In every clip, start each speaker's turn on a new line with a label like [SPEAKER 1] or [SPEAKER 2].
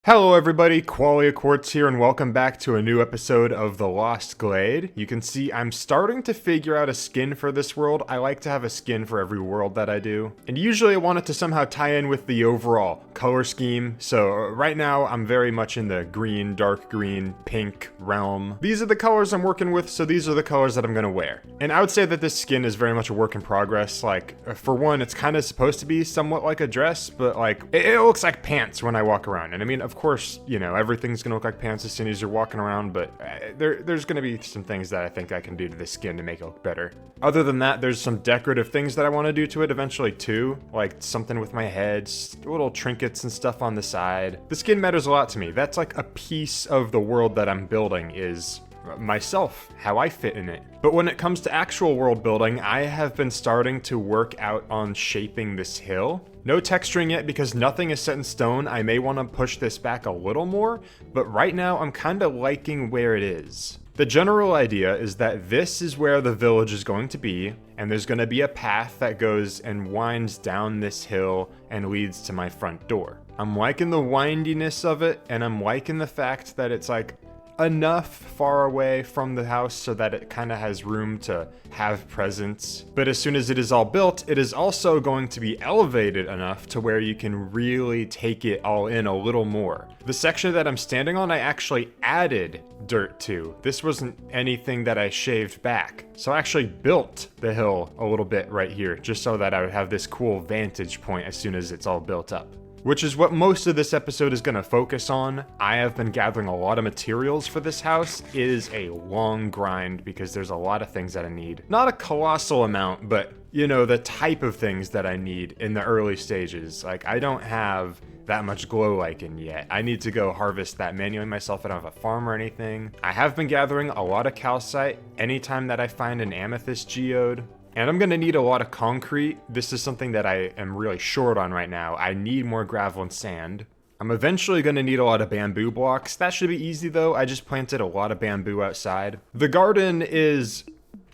[SPEAKER 1] Hello everybody, Qualia Quartz here and welcome back to a new episode of The Lost Glade. You can see I'm starting to figure out a skin for this world. I like to have a skin for every world that I do. And usually I want it to somehow tie in with the overall color scheme. So right now I'm very much in the green, dark green, pink realm. These are the colors I'm working with, so these are the colors that I'm gonna wear. And I would say that this skin is very much a work in progress. Like, for one, it's kind of supposed to be somewhat like a dress, but like, it looks like pants when I walk around. And I mean, of course, you know, everything's gonna look like pants as soon as you're walking around, but there's gonna be some things that I think I can do to the skin to make it look better. Other than that, there's some decorative things that I want to do to it eventually too, like something with my head, little trinkets and stuff on the side. The skin matters a lot to me. That's like a piece of the world that I'm building is myself, how I fit in it. But when it comes to actual world building, I have been starting to work out on shaping this hill. No texturing yet because nothing is set in stone. I may want to push this back a little more, but right now I'm kind of liking where it is. The general idea is that this is where the village is going to be, and there's going to be a path that goes and winds down this hill and leads to my front door. I'm liking the windiness of it, and I'm liking the fact that it's like enough far away from the house so that it kind of has room to have presence. But as soon as it is all built, it is also going to be elevated enough to where you can really take it all in a little more. The section that I'm standing on, I actually added dirt to. This wasn't anything that I shaved back. So I actually built the hill a little bit right here, just so that I would have this cool vantage point as soon as it's all built up. Which is what most of this episode is going to focus on. I have been gathering a lot of materials for this house. It is a long grind because there's a lot of things that I need. Not a colossal amount, but you know, the type of things that I need in the early stages. Like, I don't have that much glow lichen yet. I need to go harvest that manually myself. I don't have a farm or anything. I have been gathering a lot of calcite anytime that I find an amethyst geode. And I'm gonna need a lot of concrete. This is something that I am really short on right now. I need more gravel and sand. I'm eventually gonna need a lot of bamboo blocks. That should be easy though. I just planted a lot of bamboo outside. The garden is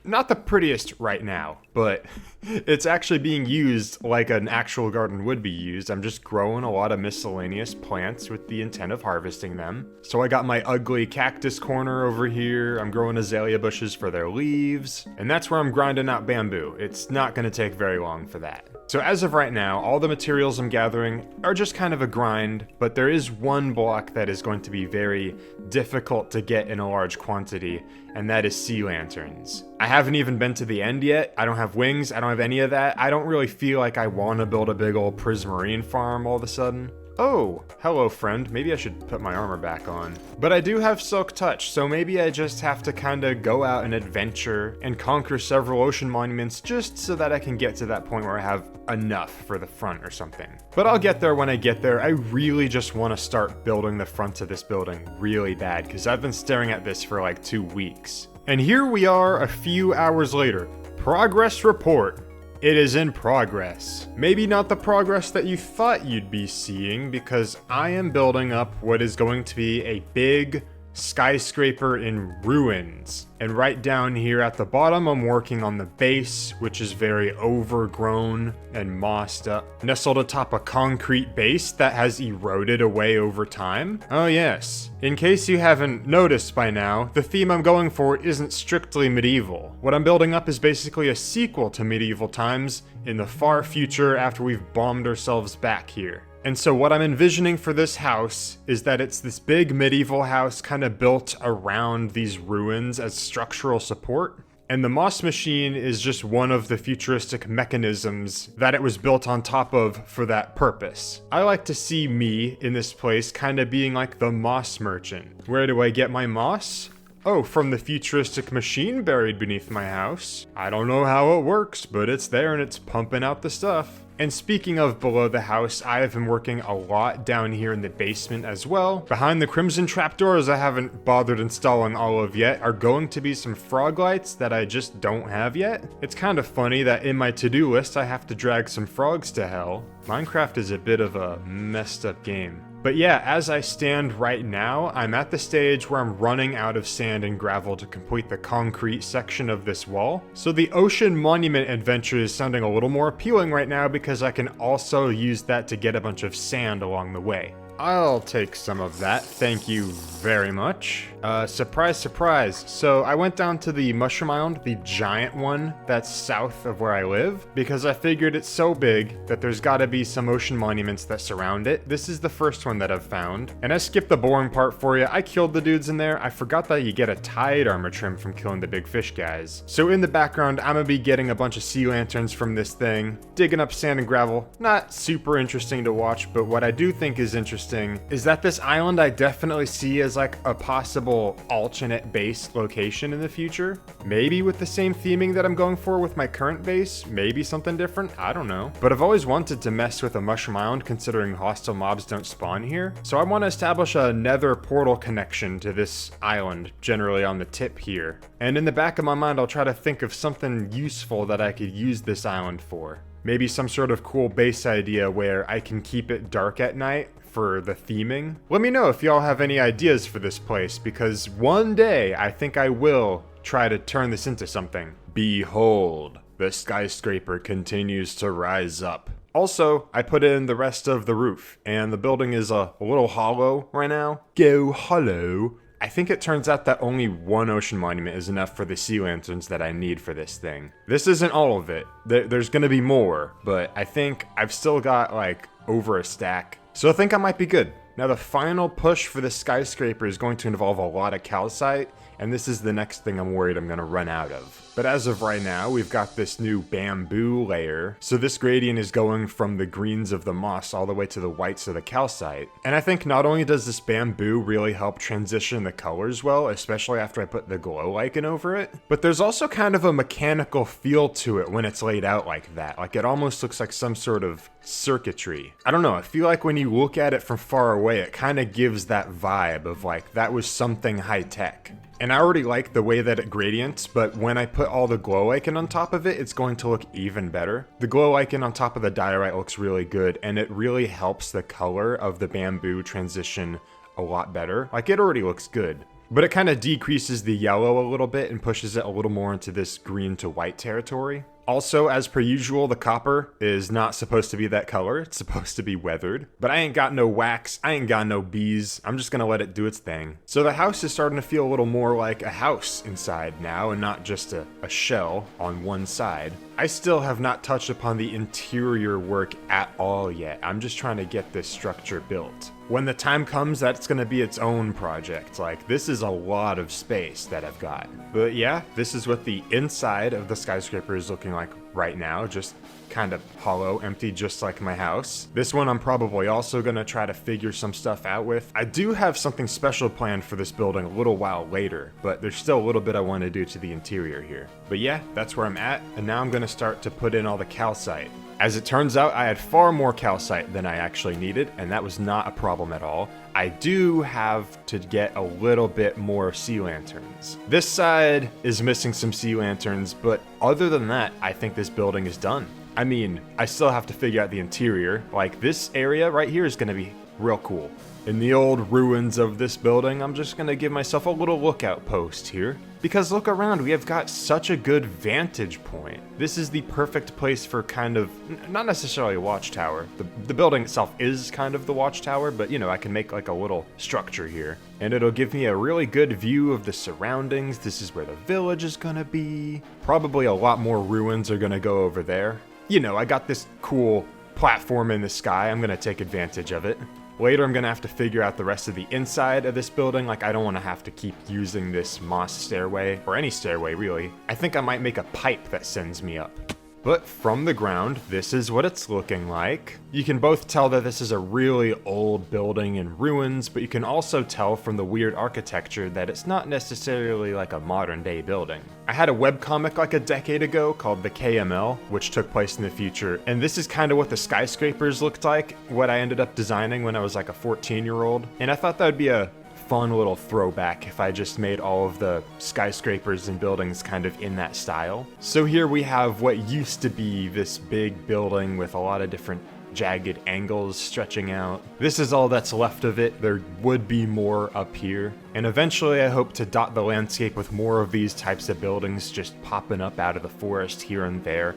[SPEAKER 1] not the prettiest right now, but it's actually being used like an actual garden would be used. I'm just growing a lot of miscellaneous plants with the intent of harvesting them. So I got my ugly cactus corner over here. I'm growing azalea bushes for their leaves. And that's where I'm grinding out bamboo. It's not gonna take very long for that. So as of right now, all the materials I'm gathering are just kind of a grind, but there is one block that is going to be very difficult to get in a large quantity, and that is sea lanterns. I haven't even been to the end yet. I don't have wings, I don't have any of that. I don't really feel like I want to build a big old prismarine farm all of a sudden. Oh, hello friend, maybe I should put my armor back on. But I do have Silk Touch, so maybe I just have to kinda go out and adventure and conquer several ocean monuments just so that I can get to that point where I have enough for the front or something. But I'll get there when I get there. I really just want to start building the front of this building really bad, because I've been staring at this for like 2 weeks. And here we are a few hours later. Progress report. It is in progress. Maybe not the progress that you thought you'd be seeing, because I am building up what is going to be a big skyscraper in ruins. And right down here at the bottom, I'm working on the base, which is very overgrown and mossed up, nestled atop a concrete base that has eroded away over time. Oh yes, in case you haven't noticed by now, the theme I'm going for isn't strictly medieval. What I'm building up is basically a sequel to medieval times in the far future after we've bombed ourselves back here. And so what I'm envisioning for this house is that it's this big medieval house kind of built around these ruins as structural support. And the moss machine is just one of the futuristic mechanisms that it was built on top of for that purpose. I like to see me in this place kind of being like the moss merchant. Where do I get my moss? Oh, from the futuristic machine buried beneath my house. I don't know how it works, but it's there and it's pumping out the stuff. And speaking of below the house, I have been working a lot down here in the basement as well. Behind the crimson trapdoors I haven't bothered installing all of yet are going to be some frog lights that I just don't have yet. It's kind of funny that in my to-do list I have to drag some frogs to hell. Minecraft is a bit of a messed up game. But yeah, as I stand right now, I'm at the stage where I'm running out of sand and gravel to complete the concrete section of this wall. So the ocean monument adventure is sounding a little more appealing right now because I can also use that to get a bunch of sand along the way. I'll take some of that, thank you very much. Surprise, surprise. So I went down to the Mushroom Island, the giant one that's south of where I live, because I figured it's so big that there's gotta be some ocean monuments that surround it. This is the first one that I've found. And I skipped the boring part for you. I killed the dudes in there. I forgot that you get a tide armor trim from killing the big fish guys. So in the background, I'm gonna be getting a bunch of sea lanterns from this thing, digging up sand and gravel. Not super interesting to watch, but what I do think is interesting is that this island I definitely see as like a possible alternate base location in the future. Maybe with the same theming that I'm going for with my current base, maybe something different, I don't know. But I've always wanted to mess with a mushroom island considering hostile mobs don't spawn here. So I want to establish a nether portal connection to this island, generally on the tip here. And in the back of my mind, I'll try to think of something useful that I could use this island for. Maybe some sort of cool base idea where I can keep it dark at night for the theming. Let me know if y'all have any ideas for this place, because one day I think I will try to turn this into something. Behold, the skyscraper continues to rise up. Also, I put in the rest of the roof, and the building is a little hollow right now. Go hollow. I think it turns out that only one ocean monument is enough for the sea lanterns that I need for this thing. This isn't all of it. There's gonna be more, but I think I've still got like over a stack. So I think I might be good. Now the final push for the skyscraper is going to involve a lot of calcite, and this is the next thing I'm worried I'm gonna run out of. But as of right now, we've got this new bamboo layer. So this gradient is going from the greens of the moss all the way to the whites of the calcite. And I think not only does this bamboo really help transition the colors well, especially after I put the glow lichen over it, but there's also kind of a mechanical feel to it when it's laid out like that. Like it almost looks like some sort of circuitry. I don't know, I feel like when you look at it from far away, it kind of gives that vibe of like, that was something high tech. And I already like the way that it gradients, but when I put all the glow lichen on top of it, it's going to look even better. The glow lichen on top of the diorite looks really good, and it really helps the color of the bamboo transition a lot better. Like it already looks good, but it kind of decreases the yellow a little bit and pushes it a little more into this green to white territory. Also, as per usual, the copper is not supposed to be that color. It's supposed to be weathered. But I ain't got no wax. I ain't got no bees. I'm just gonna let it do its thing. So the house is starting to feel a little more like a house inside now and not just a shell on one side. I still have not touched upon the interior work at all yet. I'm just trying to get this structure built. When the time comes, that's gonna be its own project. Like, this is a lot of space that I've got. But yeah, this is what the inside of the skyscraper is looking like right now. Just kind of hollow, empty, just like my house. This one I'm probably also gonna try to figure some stuff out with. I do have something special planned for this building a little while later, but there's still a little bit I want to do to the interior here. But yeah, that's where I'm at, and now I'm gonna start to put in all the calcite. As it turns out, I had far more calcite than I actually needed, and that was not a problem at all. I do have to get a little bit more sea lanterns. This side is missing some sea lanterns, but other than that, I think this building is done. I mean, I still have to figure out the interior. Like, this area right here is gonna be real cool. In the old ruins of this building, I'm just gonna give myself a little lookout post here. Because look around, we have got such a good vantage point. This is the perfect place for kind of, not necessarily a watchtower. The building itself is kind of the watchtower, but you know, I can make like a little structure here. And it'll give me a really good view of the surroundings. This is where the village is gonna be. Probably a lot more ruins are gonna go over there. You know, I got this cool platform in the sky. I'm gonna take advantage of it. Later, I'm gonna have to figure out the rest of the inside of this building. Like, I don't wanna have to keep using this moss stairway, or any stairway, really. I think I might make a pipe that sends me up. But from the ground, this is what it's looking like. You can both tell that this is a really old building in ruins, but you can also tell from the weird architecture that it's not necessarily like a modern day building. I had a webcomic like a decade ago called The KML, which took place in the future, and this is kind of what the skyscrapers looked like, what I ended up designing when I was like a 14-year-old. And I thought that would be a fun little throwback if I just made all of the skyscrapers and buildings kind of in that style. So here we have what used to be this big building with a lot of different jagged angles stretching out. This is all that's left of it. There would be more up here. And eventually I hope to dot the landscape with more of these types of buildings just popping up out of the forest here and there.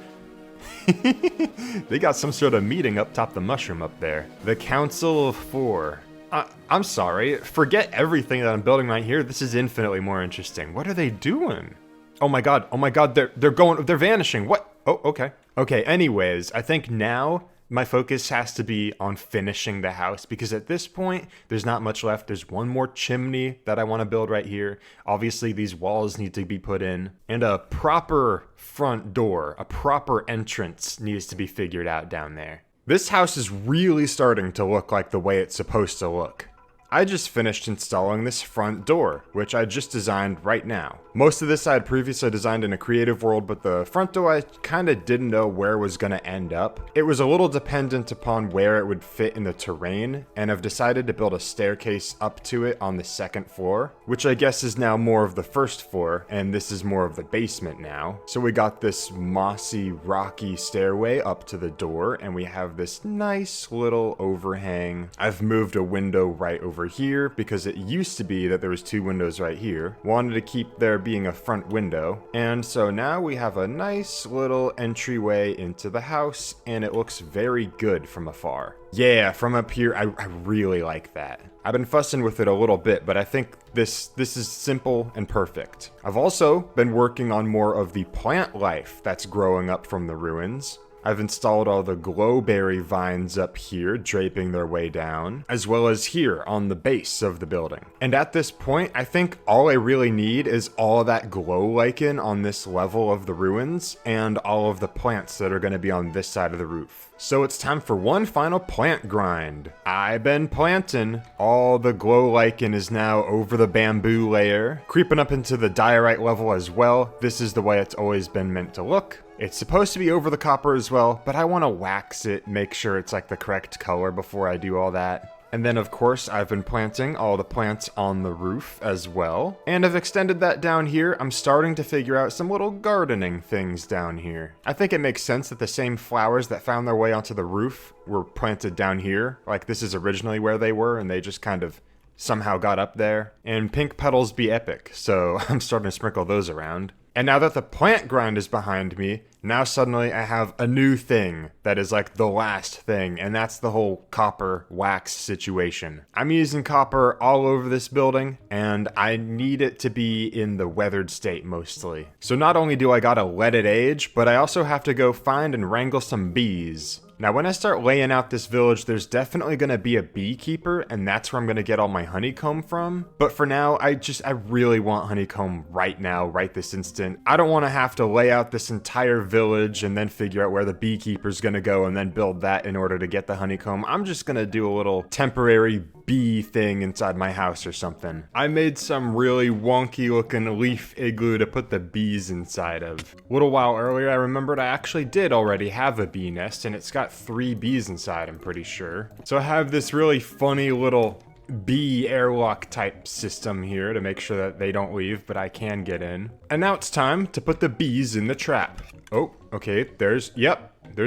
[SPEAKER 1] They got some sort of meeting up top the mushroom up there. The Council of Four. I'm sorry. Forget everything that I'm building right here. This is infinitely more interesting. What are they doing? Oh my god. Oh my god. They're vanishing. What? Oh, okay. Okay, anyways, I think now my focus has to be on finishing the house because at this point, there's not much left. There's one more chimney that I want to build right here. Obviously, these walls need to be put in, and a proper front door, a proper entrance needs to be figured out down there. This house is really starting to look like the way it's supposed to look. I just finished installing this front door, which I just designed right now. Most of this I had previously designed in a creative world, but the front door I kind of didn't know where it was going to end up. It was a little dependent upon where it would fit in the terrain, and I've decided to build a staircase up to it on the second floor, which I guess is now more of the first floor, and this is more of the basement now. So we got this mossy, rocky stairway up to the door, and we have this nice little overhang. I've moved a window right over here because it used to be that there was 2 windows right here. Wanted to keep there being a front window, and so now we have a nice little entryway into the house, and it looks very good from afar. Yeah, from up here, I really like that. I've been fussing with it a little bit, but I think this is simple and perfect. I've also been working on more of the plant life that's growing up from the ruins. I've installed all the glowberry vines up here, draping their way down, as well as here on the base of the building. And at this point, I think all I really need is all that glow lichen on this level of the ruins, and all of the plants that are going to be on this side of the roof. So it's time for one final plant grind. I've been planting. All the glow lichen is now over the bamboo layer, creeping up into the diorite level as well. This is the way it's always been meant to look. It's supposed to be over the copper as well, but I want to wax it, make sure it's like the correct color before I do all that. And then of course I've been planting all the plants on the roof as well. And I've extended that down here. I'm starting to figure out some little gardening things down here. I think it makes sense that the same flowers that found their way onto the roof were planted down here. Like this is originally where they were and they just kind of somehow got up there. And pink petals be epic, so I'm starting to sprinkle those around. And now that the plant grind is behind me, now suddenly I have a new thing that is like the last thing, and that's the whole copper wax situation. I'm using copper all over this building, and I need it to be in the weathered state mostly. So not only do I gotta let it age, but I also have to go find and wrangle some bees. Now, when I start laying out this village, there's definitely going to be a beekeeper, and that's where I'm going to get all my honeycomb from. But for now, I really want honeycomb right now, right this instant. I don't want to have to lay out this entire village and then figure out where the beekeeper's going to go and then build that in order to get the honeycomb. I'm just going to do a little temporary bee thing inside my house or something. I made some really wonky looking leaf igloo to put the bees inside of. A little while earlier, I remembered I actually did already have a bee nest, and it's got 3 bees inside, I'm pretty sure. So I have this really funny little bee airlock type system here to make sure that they don't leave, but I can get in. And now it's time to put the bees in the trap. Oh, okay, there's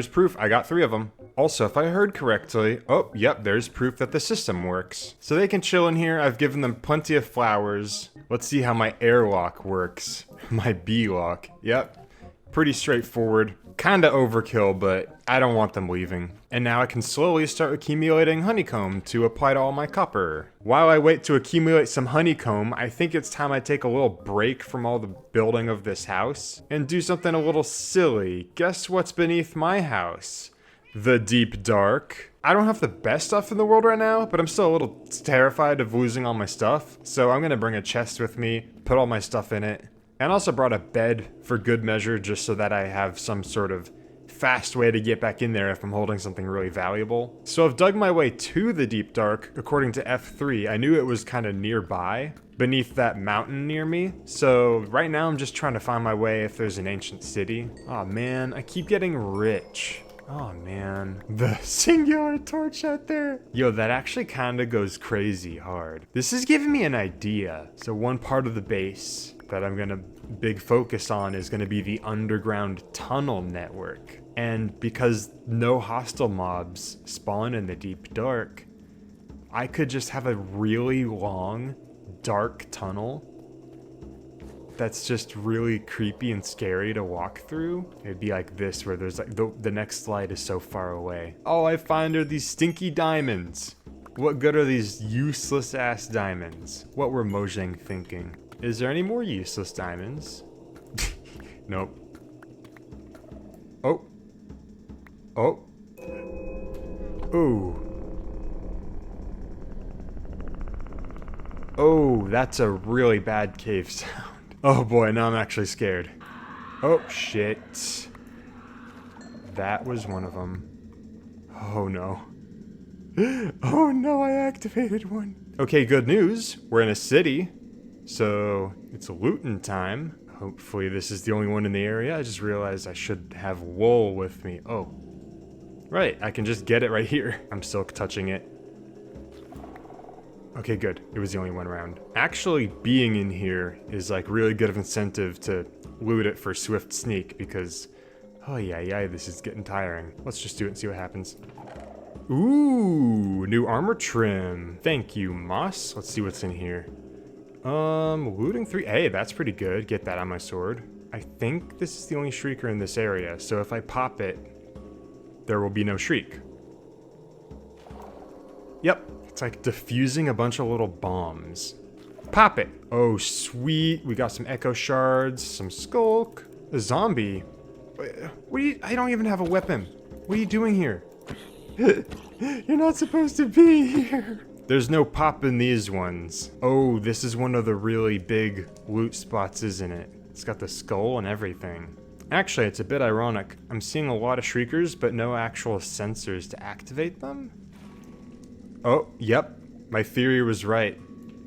[SPEAKER 1] proof. I got 3 of them. Also, if I heard correctly, there's proof that the system works. So they can chill in here. I've given them plenty of flowers. Let's see how my airlock works. My bee lock. Yep, pretty straightforward. Kinda overkill, but I don't want them leaving. And now I can slowly start accumulating honeycomb to apply to all my copper. While I wait to accumulate some honeycomb, I think it's time I take a little break from all the building of this house and do something a little silly. Guess what's beneath my house? The deep dark. I don't have the best stuff in the world right now, but I'm still a little terrified of losing all my stuff. So I'm gonna bring a chest with me, put all my stuff in it. And also brought a bed for good measure, just so that I have some sort of fast way to get back in there if I'm holding something really valuable. So I've dug my way to the deep dark. According to F3, I knew it was kind of nearby, beneath that mountain near me. So right now I'm just trying to find my way if there's an ancient city. Oh man, I keep getting rich. Oh man, the singular torch out there. Yo, that actually kind of goes crazy hard. This is giving me an idea. So one part of the base that I'm gonna big focus on is gonna be the underground tunnel network. And because no hostile mobs spawn in the deep dark, I could just have a really long, dark tunnel that's just really creepy and scary to walk through. It'd be like this, where there's like the next slide is so far away. All I find are these stinky diamonds. What good are these useless ass diamonds? What were Mojang thinking? Is there any more useless diamonds? Nope. Oh. Oh. Ooh. Oh, that's a really bad cave sound. Oh boy, now I'm actually scared. Oh, shit. That was one of them. Oh no. Oh no, I activated one. Okay, good news. We're in a city. So, it's looting time. Hopefully this is the only one in the area. I just realized I should have wool with me. Oh. Right, I can just get it right here. I'm still touching it. Okay, good. It was the only one around. Actually being in here is like really good of incentive to loot it for swift sneak because, oh yeah, this is getting tiring. Let's just do it and see what happens. Ooh, new armor trim. Thank you, Moss. Let's see what's in here. Looting 3. Hey, that's pretty good. Get that on my sword. I think this is the only shrieker in this area, so if I pop it, there will be no shriek. Yep. It's like diffusing a bunch of little bombs. Pop it. Oh, sweet. We got some echo shards, some skulk, a zombie. What are you? I don't even have a weapon. What are you doing here? You're not supposed to be here. There's no pop in these ones. Oh, this is one of the really big loot spots, isn't it? It's got the skull and everything. Actually, it's a bit ironic. I'm seeing a lot of shriekers, but no actual sensors to activate them. Oh, yep. My theory was right.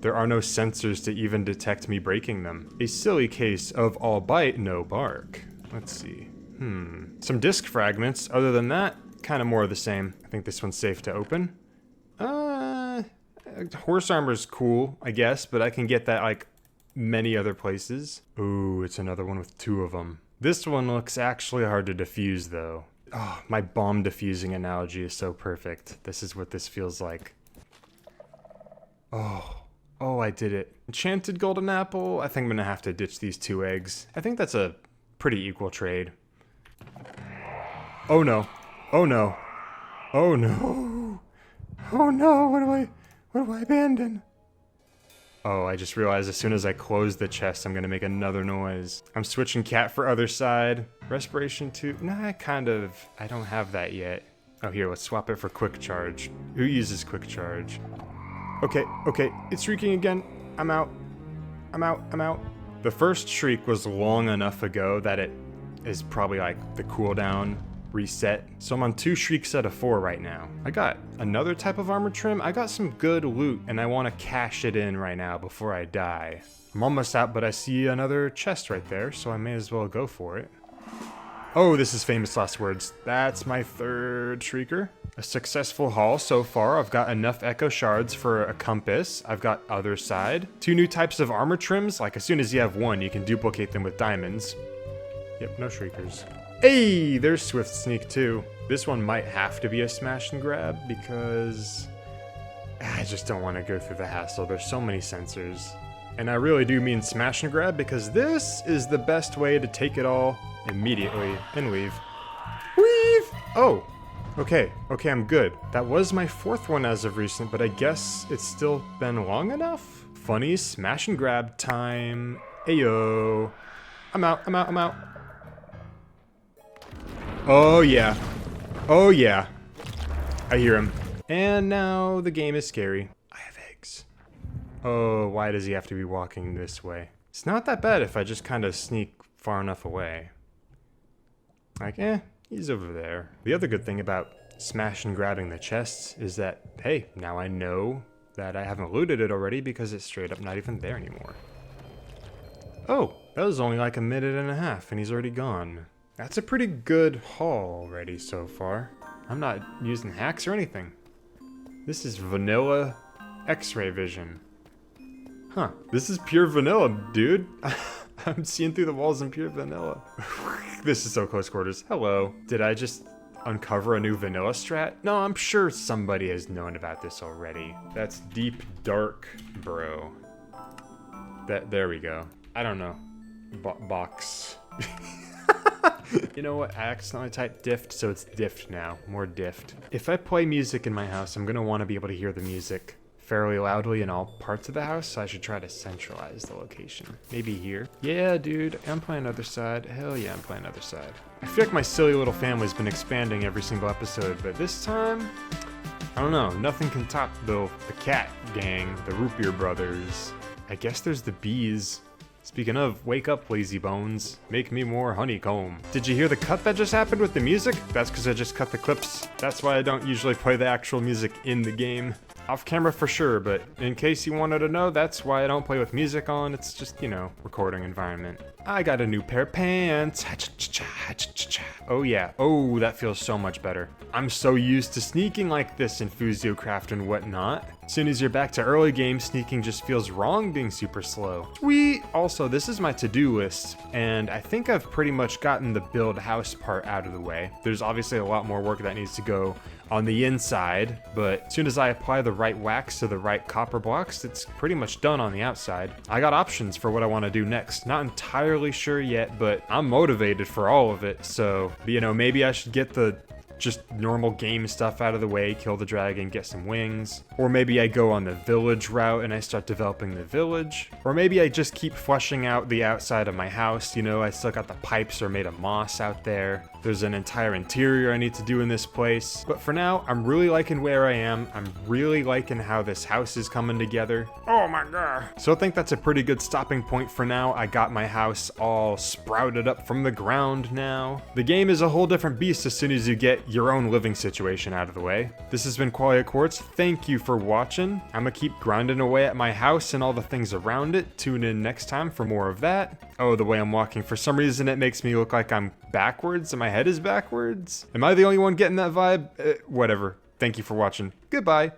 [SPEAKER 1] There are no sensors to even detect me breaking them. A silly case of all bite, no bark. Let's see. Some disc fragments. Other than that, kind of more of the same. I think this one's safe to open. Horse armor's cool, I guess, but I can get that like many other places. Ooh, it's another one with 2 of them. This one looks actually hard to defuse though. Oh, my bomb diffusing analogy is so perfect. This is what this feels like. Oh, I did it. Enchanted golden apple. I think I'm gonna have to ditch these 2 eggs. I think that's a pretty equal trade. Oh no. Oh no. Oh no. Oh no, what do I abandon? Oh, I just realized as soon as I close the chest, I'm gonna make another noise. I'm switching cat for other side. Respiration 2, nah, I don't have that yet. Oh, here, let's swap it for quick charge. Who uses quick charge? Okay, it's shrieking again. I'm out. The first shriek was long enough ago that it is probably like the cooldown reset. So I'm on 2 shrieks out of 4 right now. I got another type of armor trim. I got some good loot and I want to cash it in right now before I die. I'm almost out, but I see another chest right there, so I may as well go for it. Oh, this is famous last words. That's my 3rd shrieker. A successful haul so far. I've got enough echo shards for a compass. I've got other side. 2 new types of armor trims. Like as soon as you have one, you can duplicate them with diamonds. Yep, no shriekers. Hey, there's swift sneak too. This one might have to be a smash and grab because I just don't want to go through the hassle. There's so many sensors. And I really do mean smash and grab because this is the best way to take it all immediately and leave. Weave! Oh, okay, I'm good. That was my 4th one as of recent, but I guess it's still been long enough? Funny smash and grab time. Ayo. I'm out. Oh yeah. I hear him. And now the game is scary. I have eggs. Oh, why does he have to be walking this way? It's not that bad if I just kind of sneak far enough away. Like, he's over there. The other good thing about smash and grabbing the chests is that, hey, now I know that I haven't looted it already because it's straight up not even there anymore. Oh, that was only like a minute and a half and he's already gone. That's a pretty good haul already so far. I'm not using hacks or anything. This is vanilla X-ray vision. Huh, this is pure vanilla, dude. I'm seeing through the walls in pure vanilla. This is so close quarters. Hello. Did I just uncover a new vanilla strat? No, I'm sure somebody has known about this already. That's deep dark, bro. There we go. I don't know. Box. You know what? I accidentally typed dift, so it's dift now. More dift. If I play music in my house, I'm gonna want to be able to hear the music fairly loudly in all parts of the house, so I should try to centralize the location. Maybe here. Yeah, dude, I'm playing other side. Hell yeah, I'm playing other side. I feel like my silly little family's been expanding every single episode, but this time, I don't know. Nothing can top the cat gang, the Root Beer brothers. I guess there's the bees. Speaking of, wake up, lazy bones. Make me more honeycomb. Did you hear the cut that just happened with the music? That's because I just cut the clips. That's why I don't usually play the actual music in the game. Off camera for sure, but in case you wanted to know, that's why I don't play with music on. It's just, you know, recording environment. I got a new pair of pants. Oh yeah, oh, that feels so much better. I'm so used to sneaking like this in Fusiocraft and whatnot. As soon as you're back to early game, sneaking just feels wrong being super slow. Sweet! Also, this is my to-do list, and I think I've pretty much gotten the build house part out of the way. There's obviously a lot more work that needs to go on the inside, but as soon as I apply the right wax to the right copper blocks, it's pretty much done on the outside. I got options for what I want to do next. Not entirely sure yet, but I'm motivated for all of it, so, you know, maybe I should get the just normal game stuff out of the way, kill the dragon, get some wings. Or maybe I go on the village route and I start developing the village. Or maybe I just keep fleshing out the outside of my house. You know, I still got the pipes are made of moss out there. There's an entire interior I need to do in this place. But for now, I'm really liking where I am. I'm really liking how this house is coming together. Oh my god. So I think that's a pretty good stopping point for now. I got my house all sprouted up from the ground now. The game is a whole different beast as soon as you get your own living situation out of the way. This has been Qualia Quartz. Thank you for watching. I'm gonna keep grinding away at my house and all the things around it. Tune in next time for more of that. Oh, the way I'm walking. For some reason, it makes me look like I'm backwards and my head is backwards. Am I the only one getting that vibe? Whatever. Thank you for watching. Goodbye.